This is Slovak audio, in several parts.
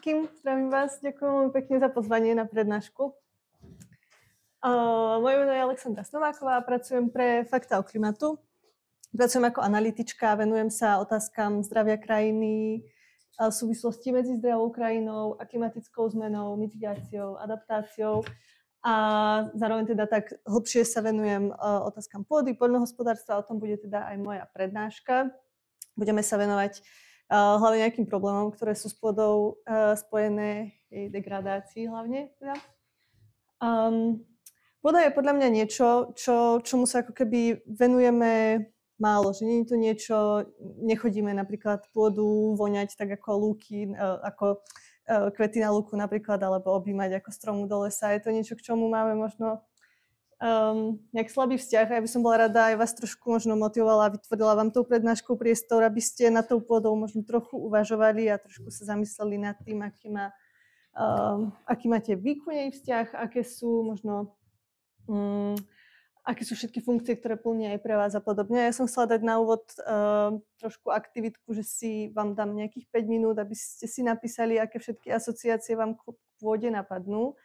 všetkým, zdravím vás, ďakujem veľmi pekne za pozvanie na prednášku. Moje meno je Alexandra Snováková, pracujem pre Fakta o klimatu. Pracujem ako analytička, venujem sa otázkam zdravia krajiny, súvislosti medzi zdravou krajinou a klimatickou zmenou, mitigáciou, adaptáciou. A zároveň teda tak hlbšie sa venujem otázkam pôdy, poľnohospodárstva, o tom bude teda aj moja prednáška. Budeme sa venovať hlavne nejakým problémom, ktoré sú s pôdou spojené, jej degradácii hlavne. Teda. Pôda je podľa mňa niečo, čomu sa ako keby venujeme málo, že nie je to niečo, nechodíme napríklad pôdu voňať tak ako lúky, ako kvety na lúku napríklad, alebo objímať ako stromu do lesa. Je to niečo, k čomu máme možno nejak slabý vzťah. Ja by som bola rada aj vás trošku možno motivovala a vytvorila vám tou prednáškou priestor, aby ste na tou pôdou možno trochu uvažovali a trošku sa zamysleli nad tým, aký máte vy ku nej vzťah, aké sú možno aké sú všetky funkcie, ktoré plnia aj pre vás a podobne. Ja som chcela dať na úvod trošku aktivitku, že si vám dám nejakých 5 minút, aby ste si napísali, aké všetky asociácie vám k pôde napadnú.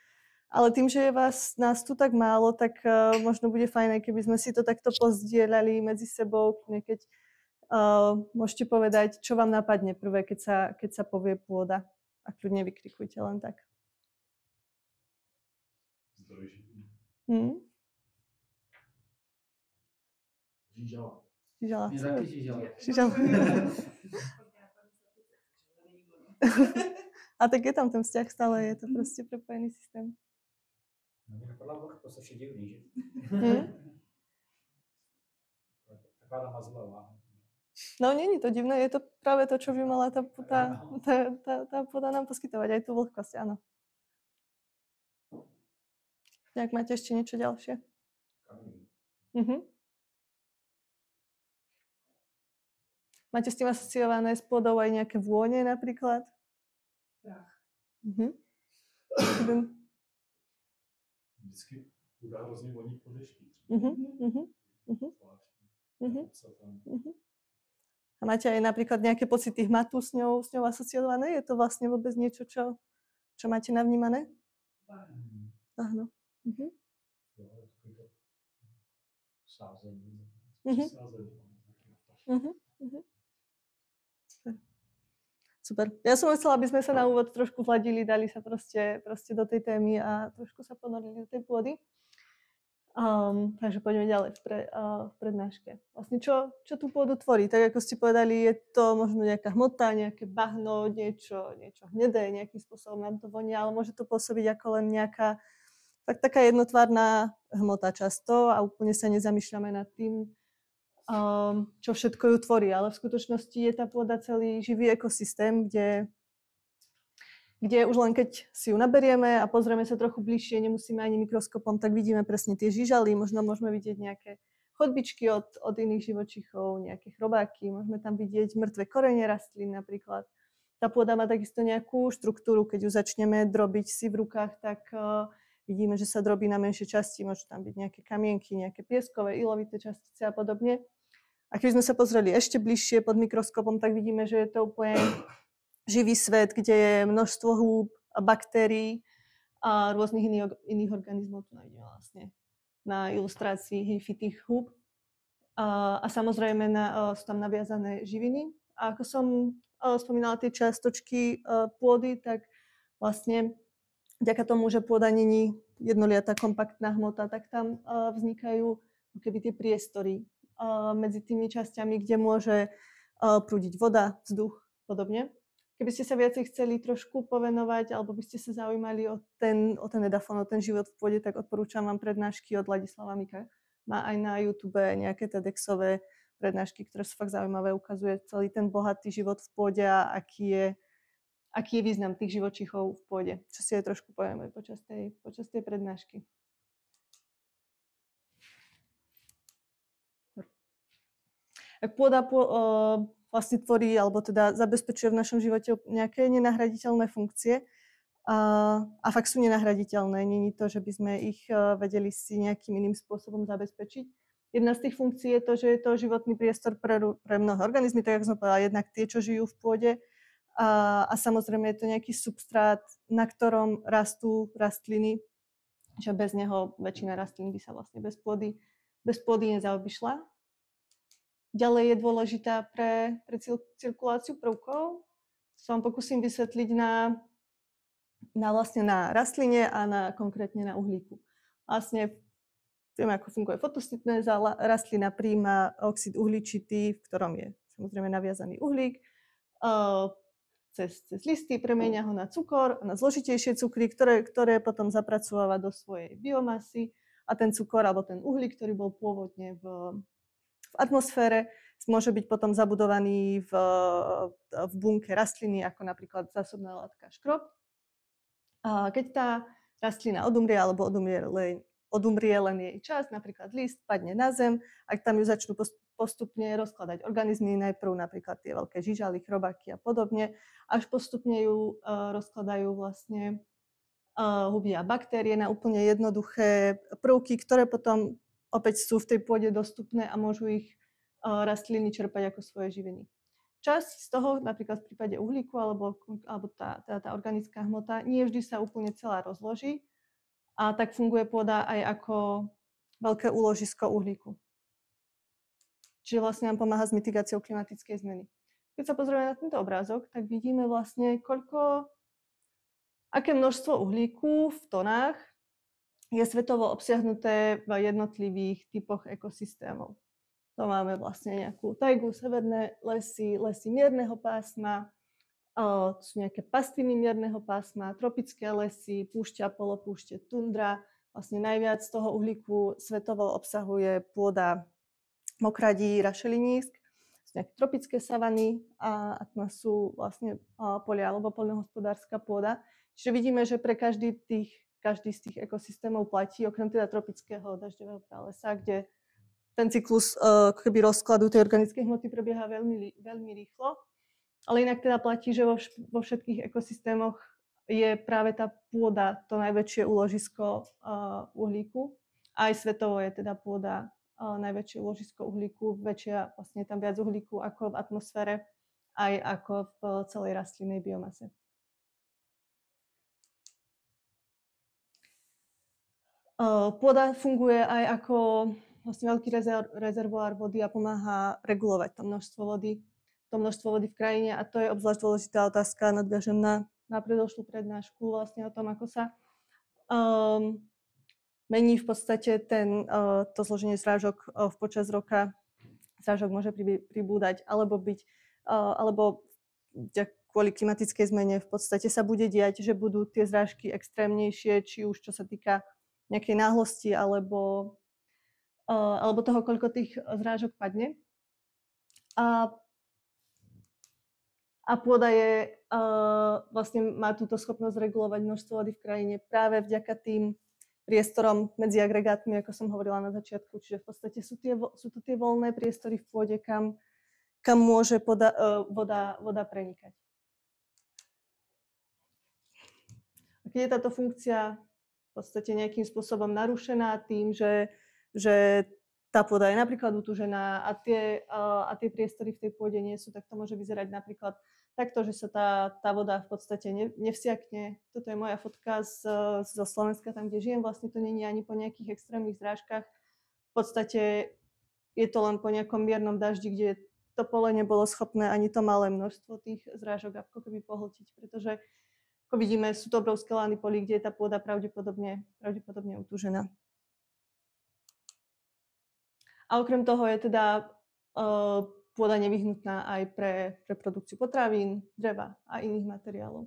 Ale tým, že je nás tu tak málo, tak možno bude fajn, keby sme si to takto pozdieľali medzi sebou, keď môžete povedať, čo vám napadne prvé, keď sa povie pôda. A kľudne vykrikujte len tak. Žížala. Žížala. A tak je tam ten vzťah stále, je to proste prepojený systém. No mě napadla vlhkost, což je divný, že? Taková ta mazlová. No, není to divné, je to práve to, čo by mala tá pôda nám poskytovať, aj tú vlhkosť, áno. Nejak máte ešte niečo ďalšie? Máte s tým asociované s pôdou aj nejaké vône napríklad? Prach. Vždycky půda hrozně voní po dešti. A máte aj napríklad nejaké pocity hmatu s ňou asociované? Je to vlastne vôbec niečo, čo máte navnímané? Áno. Sázení. Super. Ja som chcela, aby sme sa na úvod trošku zladili, dali sa proste do tej témy a trošku sa ponorili do tej pôdy. Takže poďme ďalej v prednáške. Vlastne čo tú pôdu tvorí? Tak ako ste povedali, je to možno nejaká hmota, nejaké bahno, niečo hnedé, nejakým spôsobom nám to vonia, ale môže to pôsobiť ako len nejaká tak taká jednotvárna hmota často a úplne sa nezamýšľame nad tým, čo všetko ju tvorí. Ale v skutočnosti je tá pôda celý živý ekosystém, kde už len keď si ju naberieme a pozrieme sa trochu bližšie, nemusíme ani mikroskopom, tak vidíme presne tie žížaly, možno môžeme vidieť nejaké chodbičky od iných živočíchov, nejaké chrobáky, môžeme tam vidieť mŕtve korene rastlín napríklad. Tá pôda má takisto nejakú štruktúru, keď ju začneme drobiť si v rukách, tak vidíme, že sa drobí na menšie časti, môžu tam byť nejaké kamienky, nejaké pieskové, ilovité častice a podobne. A keď sme sa pozreli ešte bližšie pod mikroskopom, tak vidíme, že je to úplne živý svet, kde je množstvo húb a baktérií a rôznych iných organizmov. Tu nájdeme vlastne na ilustrácii hýfitých húb. A samozrejme sú tam naviazané živiny. A ako som spomínala tie čiastočky pôdy, tak vlastne vďaka tomu, že pôda není jednoliatá kompaktná hmota, tak tam vznikajú keby tie priestory medzi tými časťami, kde môže prúdiť voda, vzduch, podobne. Keby ste sa viacej chceli trošku povenovať, alebo by ste sa zaujímali o ten edafón, o ten život v pôde, tak odporúčam vám prednášky od Ladislava Mika. Má aj na YouTube nejaké TEDxové prednášky, ktoré sú fakt zaujímavé, ukazuje celý ten bohatý život v pôde a aký je význam tých živočíchov v pôde. Čo si aj trošku povieme počas tej prednášky. Ak pôda vlastne tvorí, alebo teda zabezpečuje v našom živote nejaké nenahraditeľné funkcie a fakt sú nenahraditeľné. Není to, že by sme ich vedeli si nejakým iným spôsobom zabezpečiť. Jedna z tých funkcií je to, že je to životný priestor pre mnohé organizmy, tak ako som povedala, jednak tie, čo žijú v pôde, a samozrejme je to nejaký substrát, na ktorom rastú rastliny, že bez neho väčšina rastlín by sa vlastne bez pôdy nezaobišla. Ďalej je dôležitá pre cirkuláciu prvkov. Sa vám pokúsim vysvetliť vlastne na rastline a konkrétne na uhlíku. Vlastne vieme, ako funguje fotosyntéza. Rastlina prijíma oxid uhličitý, v ktorom je samozrejme naviazaný uhlík. Cez listy premenia ho na cukor, na zložitejšie cukry, ktoré potom zapracováva do svojej biomasy. A ten cukor alebo ten uhlík, ktorý bol pôvodne v atmosfére, môže byť potom zabudovaný v bunke rastliny, ako napríklad zásobná látka škrob. A keď tá rastlina odumrie alebo odumrie len jej časť, napríklad list padne na zem, ak tam ju začnú postupne rozkladať organizmy, najprv napríklad tie veľké žižaly, chrobáky a podobne, až postupne ju rozkladajú vlastne huby a baktérie na úplne jednoduché prvky, ktoré potom opäť sú v tej pôde dostupné a môžu ich rastliny čerpať ako svoje živiny. Časť z toho, napríklad v prípade uhlíku alebo tá organická hmota, nie vždy sa úplne celá rozloží a tak funguje pôda aj ako veľké úložisko uhlíku. Čiže vlastne nám pomáha s mitigáciou klimatickej zmeny. Keď sa pozrieme na tento obrázok, tak vidíme vlastne aké množstvo uhlíku v tonách je svetovo obsiahnuté v jednotlivých typoch ekosystémov. To máme vlastne nejakú tajgu, severné lesy mierneho pásma, to sú nejaké pastviny mierneho pásma, tropické lesy, púšťa, polopúšte, tundra. Vlastne najviac z toho uhlíku svetovo obsahuje pôda mokradí, rašelinísk, sú nejaké tropické savany a sú vlastne polia alebo poľnohospodárska pôda. Čiže vidíme, že pre každý z tých ekosystémov platí, okrem teda tropického dažďového pralesa, kde ten cyklus keby rozkladu tej organickej hmoty prebieha veľmi, veľmi rýchlo. Ale inak teda platí, že vo všetkých ekosystémoch je práve tá pôda to najväčšie úložisko uhlíku. Aj svetovo je teda pôda najväčšie úložisko uhlíku, vlastne tam viac uhlíku ako v atmosfére, aj ako v celej rastlinnej biomase. Pôda funguje aj ako vlastne veľký rezervoár vody a pomáha regulovať to množstvo vody v krajine a to je obzvlášť dôležitá otázka. Nadviažem na predošlú prednášku vlastne o tom, ako sa mení v podstate to zloženie zrážok počas roka. Zrážok môže pribúdať alebo kvôli klimatickej zmene v podstate sa bude diať, že budú tie zrážky extrémnejšie, či už čo sa týka nejakej náhlosti alebo toho, koľko tých zrážok padne. A pôda vlastne má túto schopnosť regulovať množstvo vody v krajine práve vďaka tým priestorom medzi agregátmi, ako som hovorila na začiatku. Čiže v podstate sú to tie voľné priestory v pôde, kam môže voda prenikať. A keď je táto funkcia v podstate nejakým spôsobom narušená tým, že tá pôda je napríklad utužená a tie priestory v tej pôde nie sú, tak to môže vyzerať napríklad takto, že sa tá voda v podstate nevsiakne. Toto je moja fotka zo Slovenska, tam, kde žijem. Vlastne to nie je ani po nejakých extrémnych zrážkach. V podstate je to len po nejakom miernom daždi, kde to pole nebolo schopné ani to malé množstvo tých zrážok ako keby pohltiť, pretože ako vidíme, sú to obrovské lány polí, kde je tá pôda pravdepodobne utužená. A okrem toho je teda pôda nevyhnutná aj pre produkciu potravín, dreva a iných materiálov.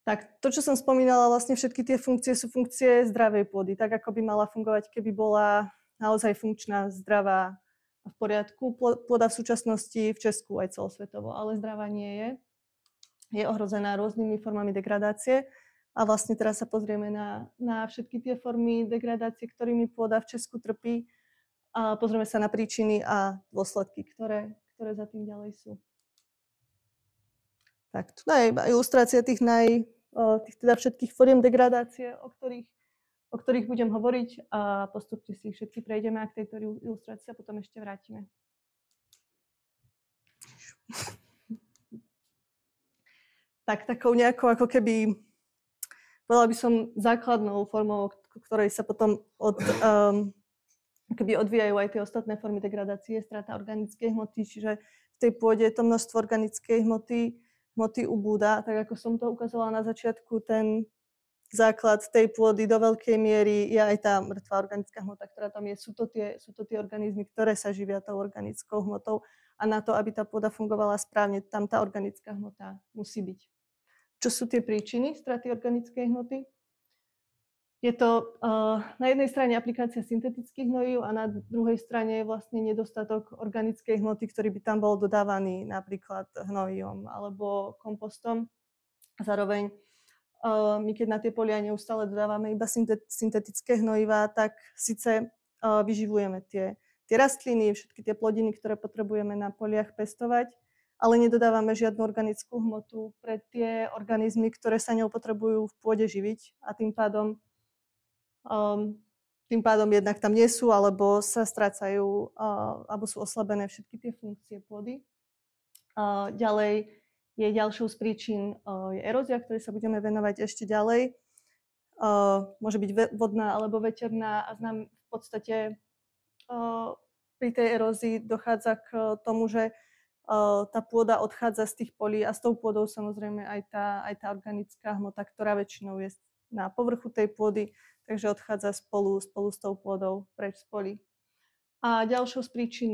Tak to, čo som spomínala, vlastne všetky tie funkcie sú funkcie zdravej pôdy, tak ako by mala fungovať, keby bola naozaj funkčná, zdravá a v poriadku. Pôda v súčasnosti v Česku aj celosvetovo, ale zdravá nie je. Je ohrozená rôznymi formami degradácie. A vlastne teraz sa pozrieme na všetky tie formy degradácie, ktorými pôda v Česku trpí. A pozrieme sa na príčiny a dôsledky, ktoré za tým ďalej sú. Tak, tu je ilustrácia tých teda všetkých foriem degradácie, o ktorých budem hovoriť a postupne si ich všetky prejdeme a k tejto ilustrácii sa potom ešte vrátime. tak takou nejakou ako keby, povedala by som, základnou formou, ktorej sa potom keby odvíjajú aj tie ostatné formy degradácie, strata organickej hmoty, čiže v tej pôde to množstvo organickej hmoty ubúda. Tak ako som to ukazovala na začiatku, ten základ tej pôdy do veľkej miery je aj tá mŕtva organická hmota, ktorá tam je. Sú to tie organizmy, ktoré sa živia tou organickou hmotou a na to, aby tá pôda fungovala správne, tam tá organická hmota musí byť. Čo sú tie príčiny straty organickej hmoty? Je to na jednej strane aplikácia syntetických hnojív a na druhej strane je vlastne nedostatok organickej hmoty, ktorý by tam bol dodávaný napríklad hnojom alebo kompostom. Zároveň my keď na tie polia neustále dodávame iba syntetické hnojivá, tak síce vyživujeme tie rastliny, všetky tie plodiny, ktoré potrebujeme na poliach pestovať, ale nedodávame žiadnu organickú hmotu pre tie organizmy, ktoré sa ňou potrebujú v pôde živiť a tým pádom jednak tam nie sú, alebo sa strácajú, alebo sú oslabené všetky tie funkcie pôdy. Ďalej je ďalšou z príčin je erózia, ktorej sa budeme venovať ešte ďalej. Môže byť vodná alebo veterná a v podstate pri tej erózii dochádza k tomu, že tá pôda odchádza z tých polí a s tou pôdou samozrejme aj tá organická hmota, ktorá väčšinou je na povrchu tej pôdy, takže odchádza spolu s tou pôdou preč z polí. A ďalšou z príčin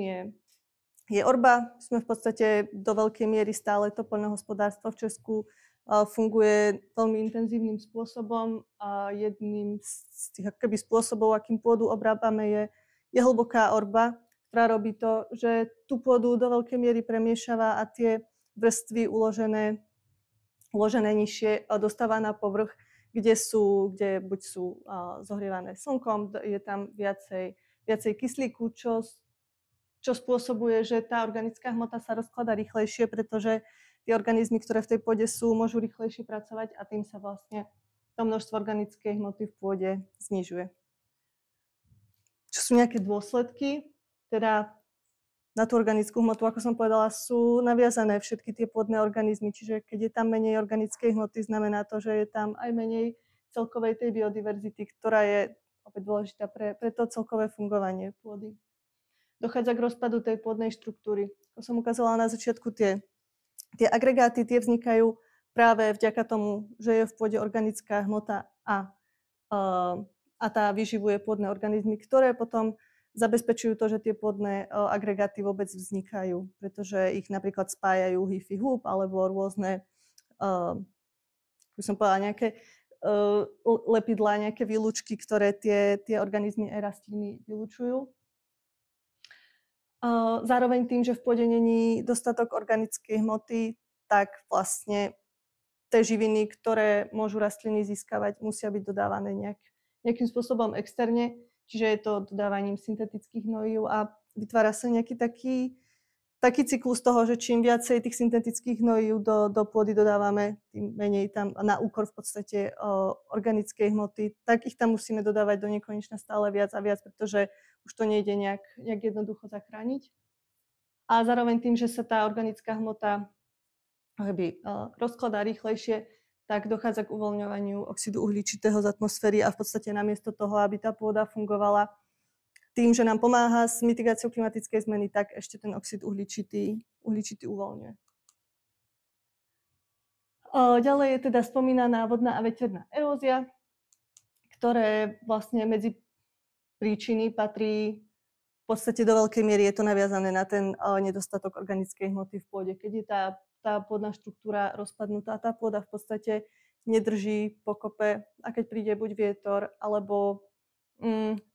je orba. Sme v podstate do veľkej miery stále to poľnohospodárstvo v Česku funguje veľmi intenzívnym spôsobom a jedným z tých akoby spôsobov, akým pôdu obrábame, je hlboká orba, ktorá robí to, že tú pôdu do veľkej miery premiešava a tie vrstvy uložené nižšie dostáva na povrch, kde buď sú zohrievané slnkom, je tam viacej kyslíku, čo spôsobuje, že tá organická hmota sa rozkladá rýchlejšie, pretože tie organizmy, ktoré v tej pôde sú, môžu rýchlejšie pracovať a tým sa vlastne to množstvo organickej hmoty v pôde znižuje. Čo sú nejaké dôsledky? Teda na tú organickú hmotu, ako som povedala, sú naviazané všetky tie pôdne organizmy, čiže keď je tam menej organickej hmoty, znamená to, že je tam aj menej celkovej tej biodiverzity, ktorá je opäť dôležitá pre to celkové fungovanie pôdy. Dochádza k rozpadu tej pôdnej štruktúry. Ako som ukazovala na začiatku, tie agregáty tie vznikajú práve vďaka tomu, že je v pôde organická hmota a tá vyživuje pôdne organizmy, ktoré potom zabezpečujú to, že tie pôdne agregáty vôbec vznikajú, pretože ich napríklad spájajú hify húb alebo rôzne, by som povedala, nejaké lepidlá, nejaké výlučky, ktoré tie organizmy a rastliny vylučujú. Zároveň tým, že v pôde není dostatok organickej hmoty, tak vlastne tie živiny, ktoré môžu rastliny získavať, musia byť dodávané nejakým spôsobom externe, čiže je to dodávaním syntetických hnojív a vytvára sa nejaký taký cyklus toho, že čím viacej tých syntetických hnojív do pôdy dodávame, tým menej tam na úkor v podstate organickej hmoty, tak ich tam musíme dodávať do nekonečna stále viac a viac, pretože už to nejde nejak jednoducho zachrániť. A zároveň tým, že sa tá organická hmota rozkladá rýchlejšie, tak dochádza k uvoľňovaniu oxidu uhličitého z atmosféry a v podstate namiesto toho, aby tá pôda fungovala tým, že nám pomáha s mitigáciou klimatickej zmeny, tak ešte ten oxid uhličitý uvoľňuje. Ďalej je teda spomínaná vodná a veterná erózia, ktoré vlastne medzi príčiny patrí v podstate do veľkej miery je to naviazané na ten nedostatok organickej hmoty v pôde. Keď je tá pôdna štruktúra rozpadnutá, tá pôda v podstate nedrží pokope a keď príde buď vietor alebo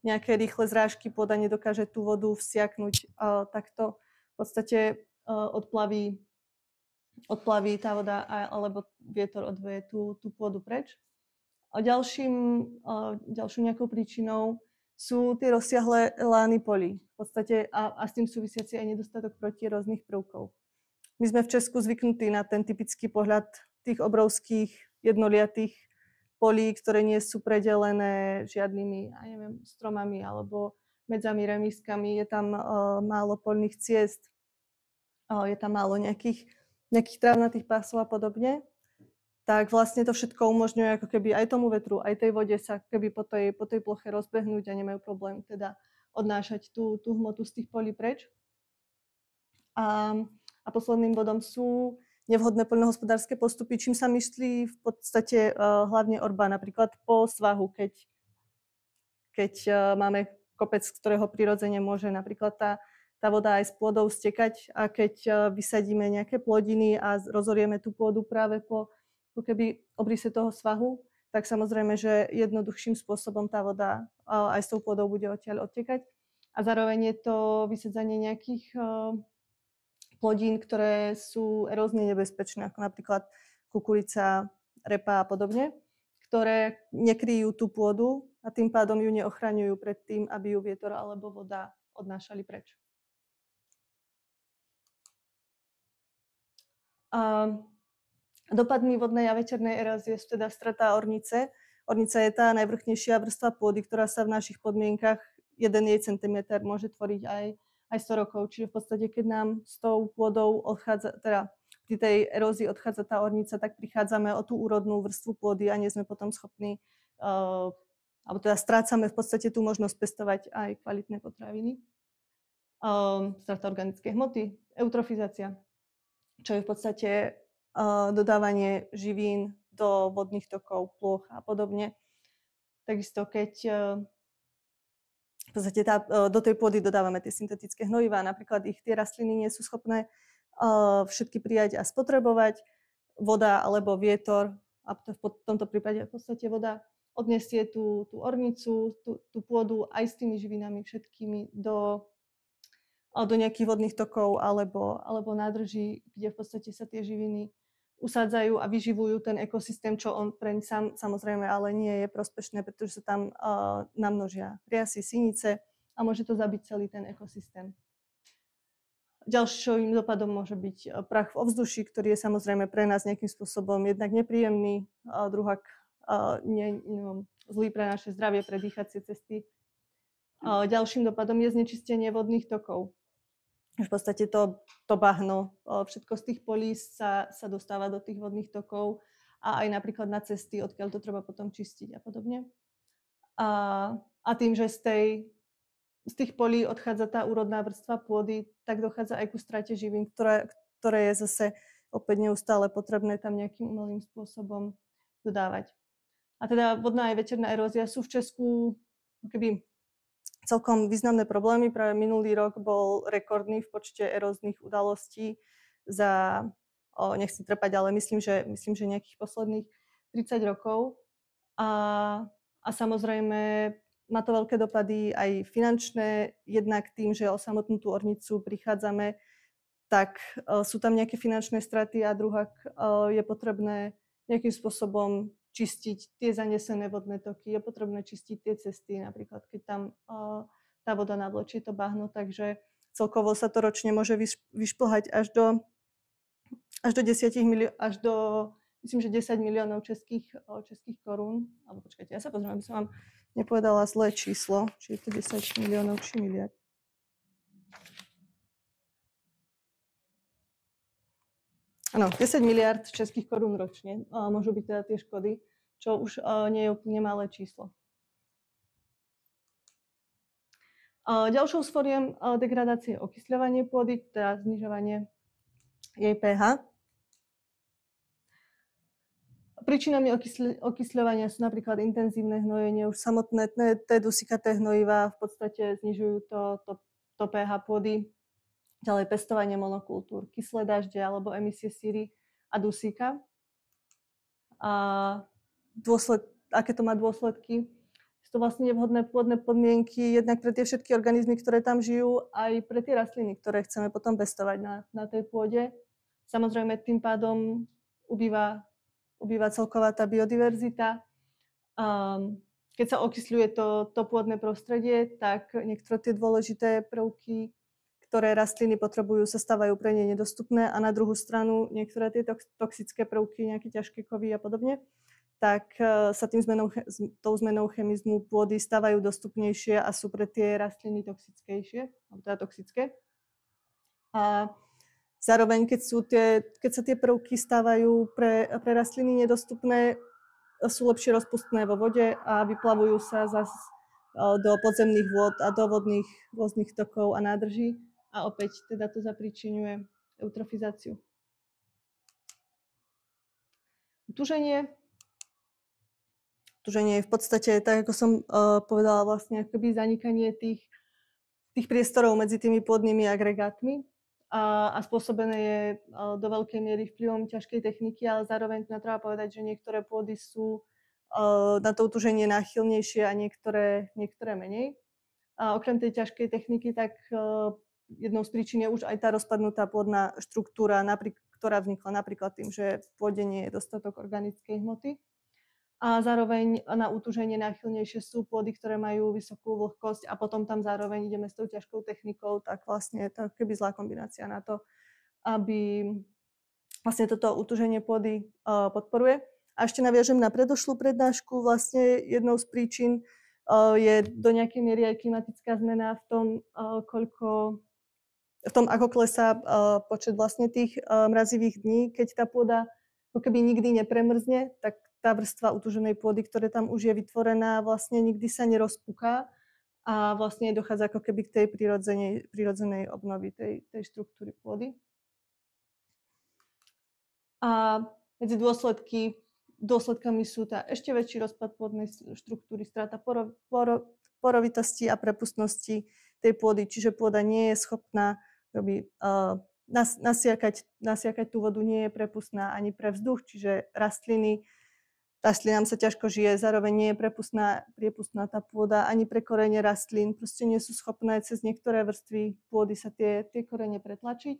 nejaké rýchle zrážky, pôda nedokáže tú vodu vsiaknuť, tak to v podstate odplaví tá voda alebo vietor odveje tú pôdu preč. A ďalšou nejakou príčinou sú tie rozsiahle lány polí. V podstate a s tým súvisiaci aj nedostatok protieróznych prvkov. My sme v Česku zvyknutí na ten typický pohľad tých obrovských jednoliatých polí, ktoré nie sú predelené žiadnymi, stromami alebo medzami, remískami. Je tam málo poľných ciest, je tam málo nejakých trávnatých pásov a podobne. tak vlastne to všetko umožňuje ako keby aj tomu vetru, aj tej vode sa keby po tej ploche rozbehnúť a nemajú problém teda odnášať tú hmotu z tých polí preč. A posledným bodom sú nevhodné poľnohospodárske postupy, čím sa myslí v podstate hlavne orba, napríklad po svahu, keď máme kopec, z ktorého prirodzene môže napríklad tá voda aj s pôdou stekať, a keď vysadíme nejaké plodiny a rozorieme tú pôdu práve po ako keby obrise toho svahu, tak samozrejme, že jednoduchším spôsobom tá voda aj s tou pôdou bude odtiaľ odtekať. A zároveň je to vysadzanie nejakých plodín, ktoré sú erózne nebezpečné, ako napríklad kukurica, repa a podobne, ktoré nekryjú tú pôdu a tým pádom ju neochraňujú pred tým, aby ju vietor alebo voda odnášali preč. Dopadmi vodnej a veternej erózie sú teda strata ornice. Ornica je tá najvrchnejšia vrstva pôdy, ktorá sa v našich podmienkach 1 centimeter môže tvoriť aj 100 rokov. Čiže v podstate, keď nám s tou pôdou odchádza, teda pri tej erózii odchádza tá ornica, tak prichádzame o tú úrodnú vrstvu pôdy a nie sme potom schopní, alebo teda strácame v podstate tú možnosť pestovať aj kvalitné potraviny. Strata organickej hmoty, eutrofizácia, čo je v podstate dodávanie živín do vodných tokov, plôch a podobne. Takisto, keď v podstate do tej pôdy dodávame tie syntetické hnojivá, napríklad tie rastliny nie sú schopné všetky prijať a spotrebovať, voda alebo vietor, a v tomto prípade v podstate voda odniesie tú ornicu, tú pôdu aj s tými živinami všetkými do nejakých vodných tokov alebo nádrží, kde v podstate sa tie živiny usádzajú a vyživujú ten ekosystém, čo on preň sám samozrejme ale nie je prospešné, pretože sa tam namnožia riasy, sinice a môže to zabiť celý ten ekosystém. Ďalším dopadom môže byť prach v ovzduší, ktorý je samozrejme pre nás nejakým spôsobom jednak nepríjemný, druhák zlý pre naše zdravie, pre dýchacie cesty. Ďalším dopadom je znečistenie vodných tokov. V podstate to bahno, všetko z tých polí sa dostáva do tých vodných tokov a aj napríklad na cesty, odkiaľ to treba potom čistiť a podobne. A tým, že z tých polí odchádza tá úrodná vrstva pôdy, tak dochádza aj ku strate živín, ktoré je zase opäť neustále potrebné tam nejakým umelým spôsobom dodávať. A teda vodná aj veterná erózia sú v Česku keby celkom významné problémy. Práve minulý rok bol rekordný v počte eróznych udalostí za, nechcem trepať, ale myslím, že nejakých posledných 30 rokov. A samozrejme má to veľké dopady aj finančné, jednak tým, že o samotnú tú ornicu prichádzame, tak sú tam nejaké finančné straty a druhák je potrebné nejakým spôsobom čistiť tie zanesené vodné toky, je potrebné čistiť tie cesty, napríklad keď tam tá voda navlečie to bahno, takže celkovo sa to ročne môže vyšplhať až do 10 myslím, že 10 miliónov českých korún. Alebo počkajte, ja sa pozriem, aby som vám nepovedala zlé číslo, či je to 10 miliónov, či miliard. Áno, 10 miliard českých korún ročne môžu byť teda tie škody, čo už nie je úplne malé číslo. Ďalšou z foriem degradácie je okysľovanie pôdy, teda znižovanie jej pH. Príčinami okysľovania sú napríklad intenzívne hnojenie, už samotné tie dusíkaté hnojivá v podstate znižujú to pH pôdy. Ďalej pestovanie monokultúr, kyslé dažde alebo emisie síry a dusíka. Aké to má dôsledky? Sú to vlastne nevhodné pôdne podmienky jednak pre tie všetky organizmy, ktoré tam žijú, aj pre tie rastliny, ktoré chceme potom pestovať na tej pôde. Samozrejme, tým pádom ubýva celková tá biodiverzita. Keď sa okysľuje to pôdne prostredie, tak niektoré tie dôležité prvky, ktoré rastliny potrebujú, sa stávajú pre ne nedostupné a na druhú stranu niektoré tie toxické prvky, nejaké ťažké kovy a podobne, tak sa tou zmenou chemizmu pôdy stávajú dostupnejšie a sú pre tie rastliny toxickejšie, alebo teda toxické. A Zároveň, keď sa tie prvky stávajú pre rastliny nedostupné, sú lepšie rozpustné vo vode a vyplavujú sa zase do podzemných vôd a do vodných rôznych tokov a nádrží. A opäť teda to zapričiňuje eutrofizáciu. Tuženie. Tuženie je v podstate, tak ako som povedala, vlastne akoby zanikanie tých priestorov medzi tými pôdnymi agregátmi a spôsobené je do veľkej miery vplyvom ťažkej techniky, ale zároveň treba povedať, že niektoré pôdy sú na to tuženie náchylnejšie a niektoré menej. A okrem tej ťažkej techniky, tak jednou z príčin je už aj tá rozpadnutá pôdna štruktúra, ktorá vznikla napríklad tým, že v pôde nie je dostatok organickej hmoty. A zároveň na utuženie náchylnejšie sú pôdy, ktoré majú vysokú vlhkosť a potom tam zároveň ideme s tou ťažkou technikou, tak vlastne je to keby zlá kombinácia na to, aby vlastne toto utuženie pôdy podporuje. A ešte naviažem na predošlú prednášku, vlastne jednou z príčin je do nejakej miery aj klimatická zmena v tom, ako klesá počet vlastne tých mrazivých dní. Keď tá pôda ako keby nikdy nepremrzne, tak tá vrstva utuženej pôdy, ktorá tam už je vytvorená, vlastne nikdy sa nerozpuká a vlastne dochádza ako keby k tej prirodzenej obnovy tej štruktúry pôdy. A medzi dôsledkami sú ešte väčší rozpad pôdnej štruktúry, strata porovitosti a prepustnosti tej pôdy, čiže pôda nie je schopná nasiakať tú vodu, nie je prepustná ani pre vzduch, čiže rastlinám sa ťažko žije, zároveň nie je priepustná tá pôda ani pre korene rastlín, proste nie sú schopné cez niektoré vrstvy pôdy sa tie korene pretlačiť.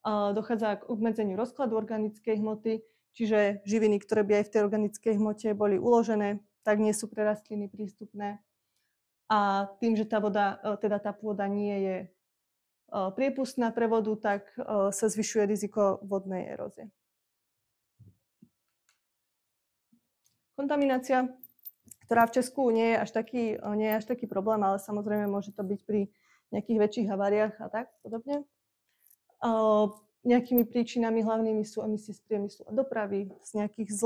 Dochádza k obmedzeniu rozkladu organickej hmoty, čiže živiny, ktoré by aj v tej organickej hmote boli uložené, tak nie sú pre rastliny prístupné. A tým, že tá pôda nie je priepustná pre vodu, tak sa zvyšuje riziko vodnej erózie. Kontaminácia, ktorá v Česku nie je až taký problém, ale samozrejme môže to byť pri nejakých väčších haváriách a tak podobne. Nejakými príčinami hlavnými sú emisie z priemyslu a dopravy, z nejakých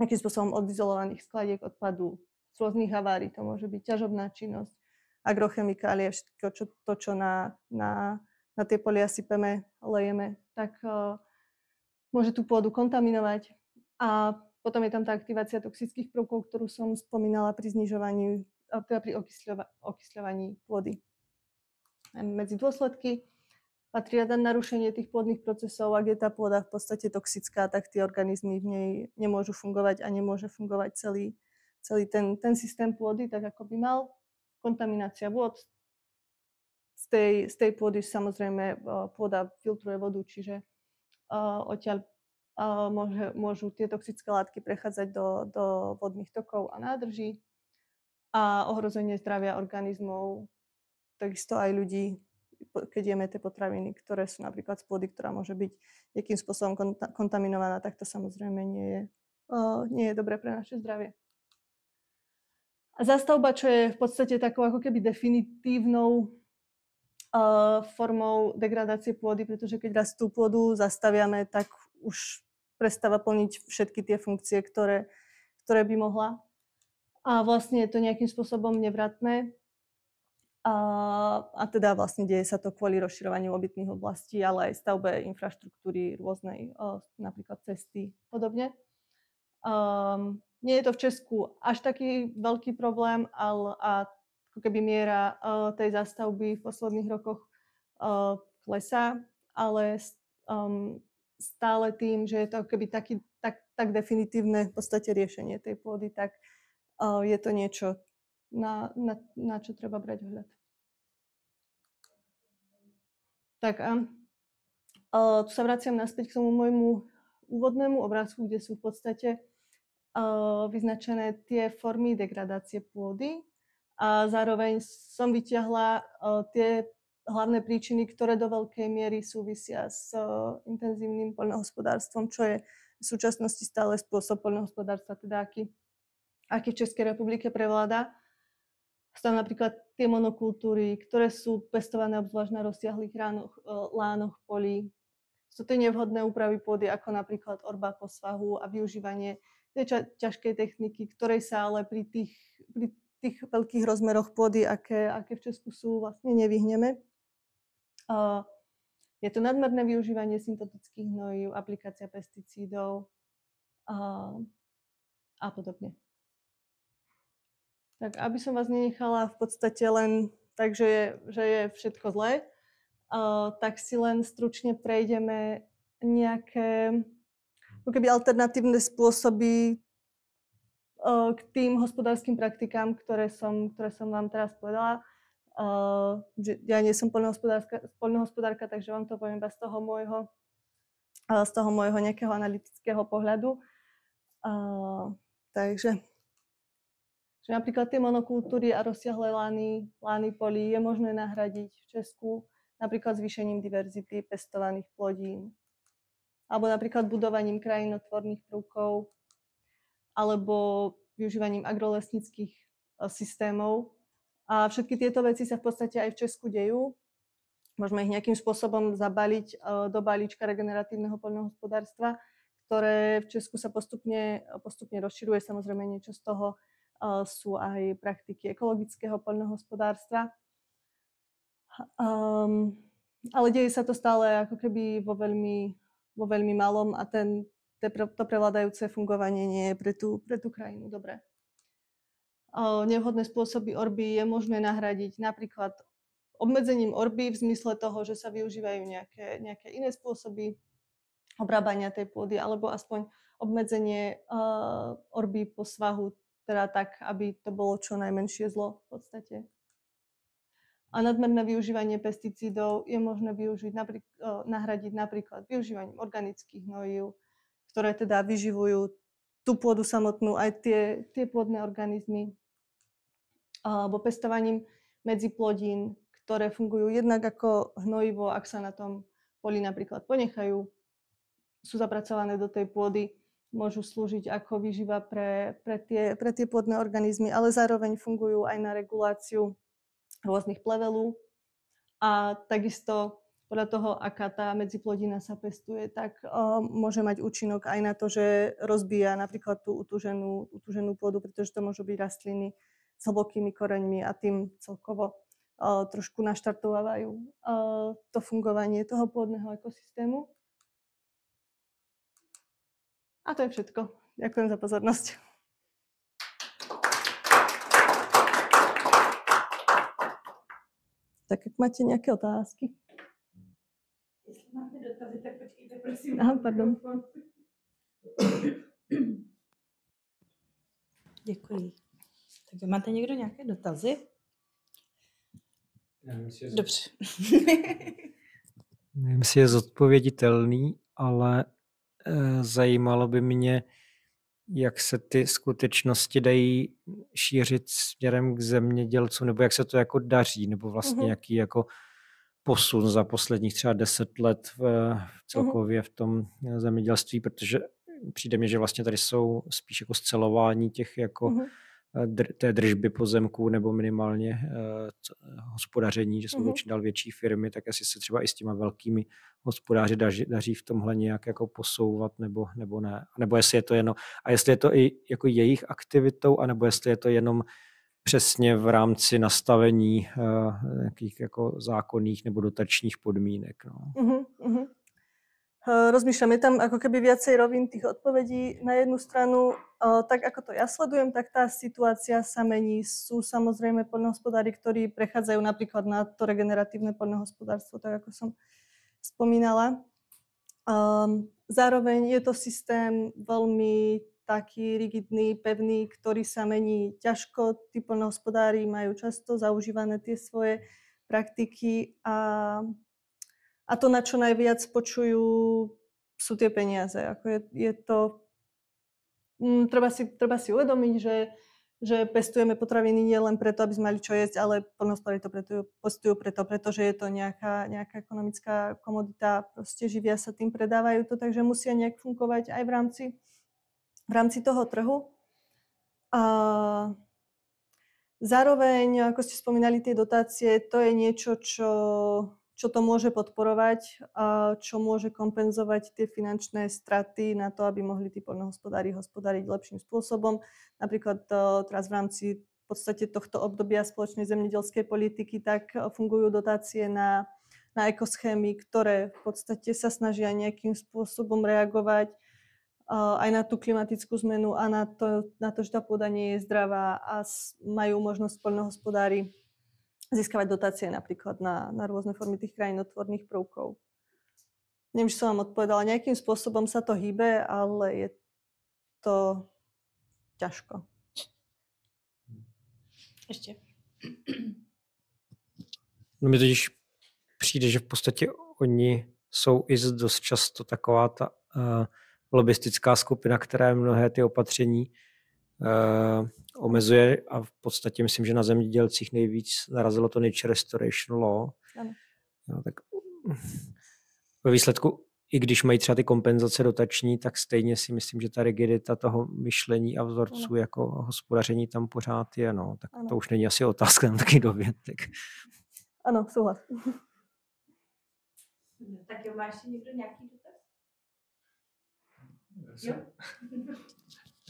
nejakým spôsobom odizolovaných skladiek odpadu, z rôznych havárií. To môže byť ťažobná činnosť, agrochemikálie, všetko čo na tie polia sypeme, lejeme, tak môže tú pôdu kontaminovať. A potom je tam tá aktivácia toxických prvkov, ktorú som spomínala pri znižovaní, teda pri okysľovaní pôdy. Medzi dôsledky patria narušenie tých pôdnych procesov. Ak je tá pôda v podstate toxická, tak tie organizmy v nej nemôžu fungovať a nemôže fungovať celý ten systém pôdy tak, ako by mal. Kontaminácia vôd. Z tej pôdy samozrejme pôda filtruje vodu, čiže odtiaľ môžu tie toxické látky prechádzať do vodných tokov a nádrží a ohrozenie zdravia organizmov, takisto aj ľudí, keď jeme tie potraviny, ktoré sú napríklad z pôdy, ktorá môže byť nejakým spôsobom kontaminovaná, tak to samozrejme nie je dobré pre naše zdravie. A zástavba, čo je v podstate takou ako keby definitívnou formou degradácie pôdy, pretože keď raz tú pôdu zastaviame, tak už prestáva plniť všetky tie funkcie, ktoré by mohla. A vlastne je to nejakým spôsobom nevratné. A teda vlastne deje sa to kvôli rozširovaniu obytných oblastí, ale aj stavbe infraštruktúry rôznej, napríklad cesty a podobne. Nie je to v Česku až taký veľký problém, ale ako keby miera tej zástavby v posledných rokoch klesá, ale stále tým, že je to keby tak definitívne v podstate riešenie tej pôdy, tak je to niečo, na čo treba brať ohľad. Tak a tu sa vraciam naspäť k tomu môjmu úvodnému obrázku, kde sú v podstate vyznačené tie formy degradácie pôdy a zároveň som vyťahla tie hlavné príčiny, ktoré do veľkej miery súvisia s intenzívnym poľnohospodárstvom, čo je v súčasnosti stále spôsob poľnohospodárstva, teda aký v Českej republike prevláda. Sú tam napríklad tie monokultúry, ktoré sú pestované obzvlášť na rozsiahlých lánoch polí. Sú to nevhodné úpravy pôdy, ako napríklad orba po svahu a využívanie tej ťažkej techniky, ktorej sa ale pri tých veľkých rozmeroch pôdy, aké v Česku sú, vlastne nevyhneme. Je to nadmerné využívanie syntetických hnojív, aplikácia pesticídov a podobne. Tak aby som vás nenechala v podstate len tak, že je všetko zlé, tak si len stručne prejdeme nejaké alternatívne spôsoby k tým hospodárskym praktikám, ktoré som vám teraz povedala. Ja nie som poľnohospodárka, takže vám to poviem iba z toho môjho nejakého analytického pohľadu. Takže že napríklad tie monokultúry a rozsiahle lány polí je možné nahradiť v Česku napríklad zvýšením diverzity pestovaných plodín alebo napríklad budovaním krajinotvorných prvkov alebo využívaním agrolesnických systémov. A všetky tieto veci sa v podstate aj v Česku dejú. Môžeme ich nejakým spôsobom zabaliť do balíčka regeneratívneho poľnohospodárstva, ktoré v Česku sa postupne rozširuje. Samozrejme, niečo z toho sú aj praktiky ekologického poľnohospodárstva. Ale deje sa to stále ako keby vo veľmi malom a to prevládajúce fungovanie nie je pre tú krajinu dobré. Nevhodné spôsoby orby je možné nahradiť napríklad obmedzením orby v zmysle toho, že sa využívajú nejaké iné spôsoby obrábania tej pôdy, alebo aspoň obmedzenie orby po svahu, teda tak, aby to bolo čo najmenšie zlo v podstate. A nadmerné využívanie pesticídov je možné nahradiť napríklad využívaním organických hnojív, ktoré teda vyživujú tú pôdu samotnú, aj tie pôdne organizmy, alebo pestovaním medziplodín, ktoré fungujú jednak ako hnojivo, ak sa na tom poli napríklad ponechajú, sú zapracované do tej pôdy, môžu slúžiť ako výživa pre tie pôdne organizmy, ale zároveň fungujú aj na reguláciu rôznych plevelú. A takisto podľa toho, aká tá medziplodina sa pestuje, tak môže mať účinok aj na to, že rozbíja napríklad tú utúženú pôdu, pretože to môžu byť rastliny s hlbokými koreňmi a tým celkovo trošku naštartovávajú to fungovanie toho pôdneho ekosystému. A to je všetko. Ďakujem za pozornosť. Tak ak máte nejaké otázky. Jestli máte dotazy, tak počkejte, prosím. Aha, pardon. Děkuji. Tak máte někdo nějaké dotazy? Dobře. Nevím, jestli je zodpověditelný, ale zajímalo by mě, jak se ty skutečnosti dají šířit směrem k zemědělcům, nebo jak se to jako daří, nebo vlastně jaký jako posun za posledních třeba 10 let celkově v tom zemědělství, protože přijde mi, že vlastně tady jsou spíš jako scelování těch jako té držby pozemků nebo minimálně hospodaření, že jsou to čím dál větší firmy, tak asi se třeba i s těma velkými hospodáři daří v tomhle nějak jako posouvat nebo ne. Nebo jestli je to jenom, a jestli je to i jako jejich aktivitou, anebo jestli je to jenom přesně v rámci nastavení nějakých jako zákonných nebo dotačních podmínek. No. Rozmýšľam, je tam ako keby viacej rovín tých odpovedí. Na jednu stranu, tak ako to ja sledujem, tak tá situácia sa mení. Sú samozrejme poľnohospodári, ktorí prechádzajú napríklad na to regeneratívne poľnohospodárstvo, tak ako som spomínala. Zároveň je to systém veľmi taký rigidný, pevný, ktorý sa mení ťažko. Tí poľnohospodári majú často zaužívané tie svoje praktiky a to, na čo najviac počujú, sú tie peniaze. Ako je to... Treba si uvedomiť, že pestujeme potraviny nie len preto, aby sme mali čo jesť, ale poľnohospodári to pestujú pretože je to nejaká ekonomická komodita, proste živia sa tým, predávajú to, takže musia nejak fungovať aj v rámci toho trhu. Zároveň, ako ste spomínali, tie dotácie, to je niečo, čo to môže podporovať, a čo môže kompenzovať tie finančné straty na to, aby mohli tí poľnohospodári hospodáriť lepším spôsobom. Napríklad teraz v rámci v podstate tohto obdobia spoločnej zemědělskej politiky tak fungujú dotácie na ekoschémy, ktoré v podstate sa snažia nejakým spôsobom reagovať aj na tú klimatickú zmenu a na to, že tá pôda nie je zdravá a majú možnosť poľnohospodári získavať dotácie napríklad na rôzne formy tých krajinotvorných prvkov. Neviem, či som vám odpovedala. Nejakým spôsobom sa to hýbe, ale je to ťažko. Ještě. No mi totiž přijde, že v podstatě oni jsou i dost často taková ta lobistická skupina, která mnohé ty opatření omezuje a v podstatě myslím, že na zemědělcích nejvíc narazilo to Nature Restoration Law. Ano. Jo, tak ve výsledku, i když mají třeba ty kompenzace dotační, tak stejně si myslím, že ta rigidita toho myšlení a vzorců jako hospodaření tam pořád je. No. Tak to už není asi otázka na taky dovětek. Ano, souhlas. Tak jo, má ještě někdo nějaký dotaz?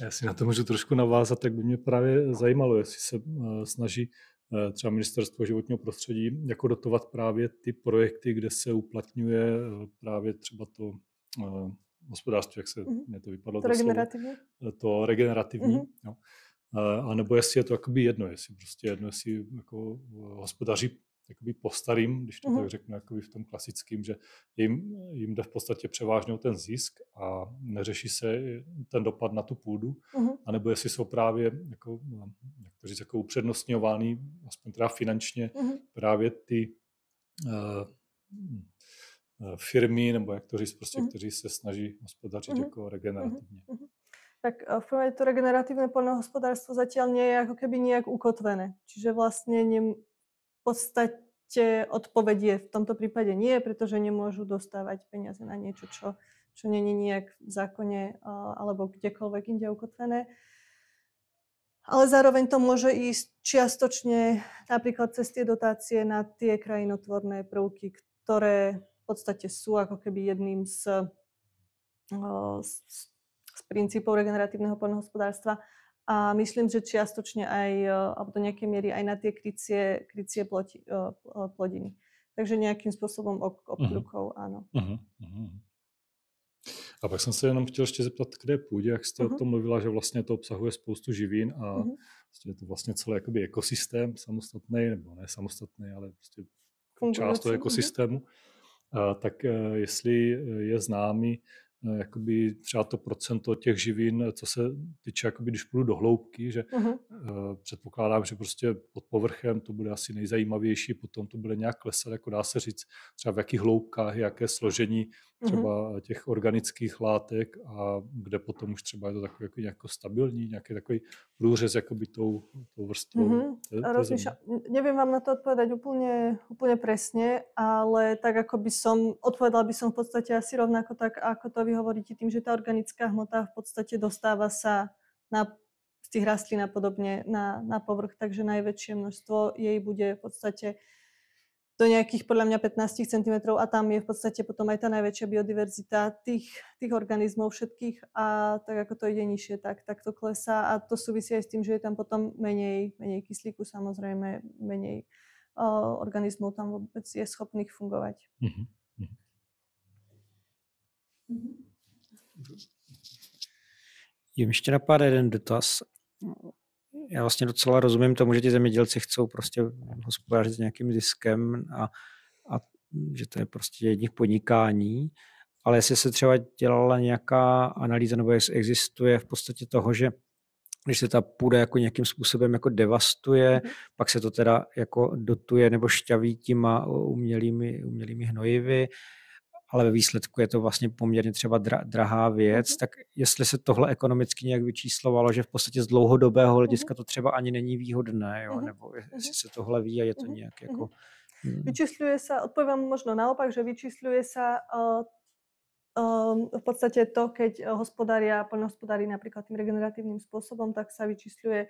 Já si na to můžu trošku navázat, tak by mě právě zajímalo, jestli se snaží třeba Ministerstvo životního prostředí jako dotovat právě ty projekty, kde se uplatňuje právě třeba to hospodářství, jak se mě to vypadlo. To regenerativní? To regenerativní, jo. A nebo jestli je to jakoby jedno, jestli prostě jedno, jestli jako hospodaří jakoby po starým, když to tak řeknu, jakoby v tom klasickým, že jim jde v podstatě převážně o ten zisk a neřeší se ten dopad na tu půdu, anebo jestli jsou právě jako, jak to říct, jako upřednostňovány, aspoň teda finančně, právě ty firmy, nebo jak to říct, prostě, kteří se snaží hospodařit jako regenerativně. Tak v prvom rade to regeneratívne poľnohospodárstvo zatiaľ nie je ako keby nejak ukotvené. Čiže vlastne v podstate odpoveď je v tomto prípade nie, pretože nemôžu dostávať peniaze na niečo, čo nie je nejak v zákone alebo kdekoľvek inde ukotvené. Ale zároveň to môže ísť čiastočne napríklad cez tie dotácie na tie krajinotvorné prvky, ktoré v podstate sú ako keby jedným z princípov regeneratívneho poľnohospodárstva a myslím, že čiastočne aj, alebo do nejakej miery aj na tie krycie plodiny. Takže nejakým spôsobom obkľukov, áno. A pak jsem se jenom chtěl ještě zeptat k té půdě, jak jste o tom mluvila, že vlastně to obsahuje spoustu živin a je to vlastně celý jakoby ekosystém samostatný, nebo ne samostatný, ale prostě část toho ekosystému. Tak jestli je známý jakoby třeba to procento těch živin, co se týče, jakoby, když půjdu do hloubky, že předpokládám, že prostě pod povrchem to bude asi nejzajímavější, potom to bude nějak klesat, jako dá se říct, třeba v jakých hloubkách, jaké složení třeba těch organických látek a kde potom už třeba je to takový jako nějak stabilní, nějaký takový průřez jakoby tou vrstvou. Neviem vám na to odpovedať úplne presne, ale tak ako odpovedala by som v podstate asi rovnako tak, ako to vy hovoríte, tým, že tá organická hmota v podstate dostáva sa z tých rastlín a podobne na povrch, takže najväčšie množstvo jej bude v podstate do nejakých podľa mňa 15 cm a tam je v podstate potom aj tá najväčšia biodiverzita tých organizmov všetkých a tak ako to ide nižšie, tak to klesá a to súvisí aj s tým, že je tam potom menej kyslíku, samozrejme menej organizmov tam vôbec je schopných fungovať. Ještě napadá jeden dotaz. Já vlastně docela rozumím tomu, že ti zemědělci chcou prostě hospodařit s nějakým ziskem a že to je prostě jejich podnikání, ale jestli se třeba dělala nějaká analýza nebo existuje v podstatě toho, že když se ta půda jako nějakým způsobem jako devastuje, pak se to teda jako dotuje nebo šťaví těma umělými hnojivy, ale ve výsledku je to vlastně poměrně třeba drahá věc, tak jestli se tohle ekonomicky nějak vyčíslovalo, že v podstatě z dlouhodobého hlediska to třeba ani není výhodné, jo? Nebo jestli se tohle ví a je to nějak jako... Vyčísľuje sa, odpoviem možno naopak, že vyčísľuje sa v podstate to, keď poľnohospodári napríklad tým regeneratívnym spôsobom, tak sa vyčísľuje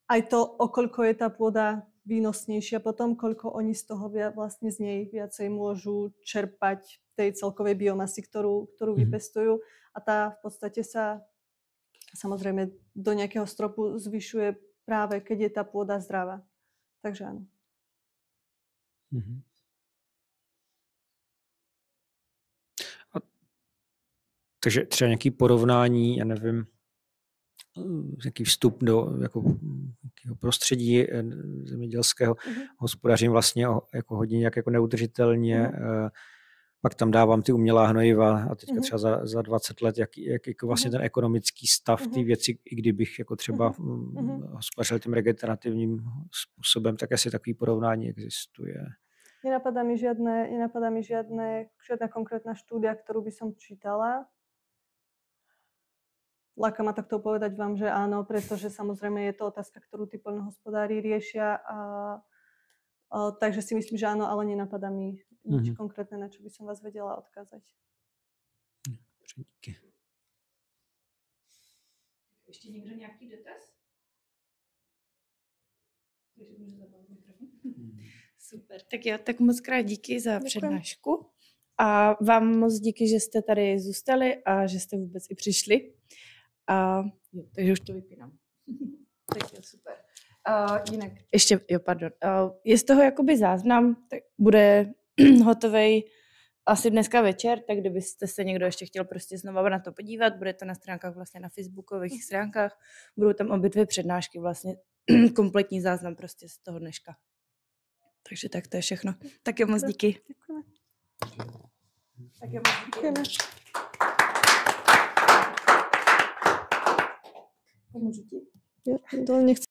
aj to, okoľko je tá pôda výnosnejšia potom, koľko oni z toho vlastne z nej viacej môžu čerpať tej celkovej biomasy, ktorú vypestujú. A tá v podstate sa samozrejme do nejakého stropu zvyšuje práve, keď je tá pôda zdravá. Takže áno. Takže třeba nějaký porovnání, já nevím, nějaký vstup do nějakého prostředí zemědělského hospodařím vlastně jako hodně nějak jako neudržitelně. Pak tam dávám ty umělá hnojiva a teďka třeba za 20 let, jak jako vlastně ten ekonomický stav ty věci, i kdybych jako třeba hospodařil tím regenerativním způsobem, tak asi takový porovnání existuje. Nenapadá mi žiadna konkrétna štúdia, ktorú by som čítala. Láka ma takto povedať vám, že áno, pretože samozrejme je to otázka, ktorú tí poľnohospodári riešia. Takže si myslím, že áno, ale nenapadá mi nič konkrétne, na čo by som vás vedela odkázať. Díky. Ještě někdo nějaký dotaz? Takže můžu zapnout mikrofon. Super, tak jo, tak moc krát díky za přednášku a vám moc díky, že jste tady zůstali a že jste vůbec i přišli. Jo, takže už to vypínám. Tak jo, super. Jinak, ještě, je z toho jakoby záznam, tak bude hotovej asi dneska večer, tak kdybyste se někdo ještě chtěl prostě znovu na to podívat, bude to na stránkách vlastně na facebookových stránkách, budou tam obě dvě přednášky, vlastně kompletní záznam prostě z toho dneška. Takže tak to je všechno. Tak jo, moc díky. Děkujeme. Tak jo, moc Děkujeme. Pomůžu ti? Jo, to nechci.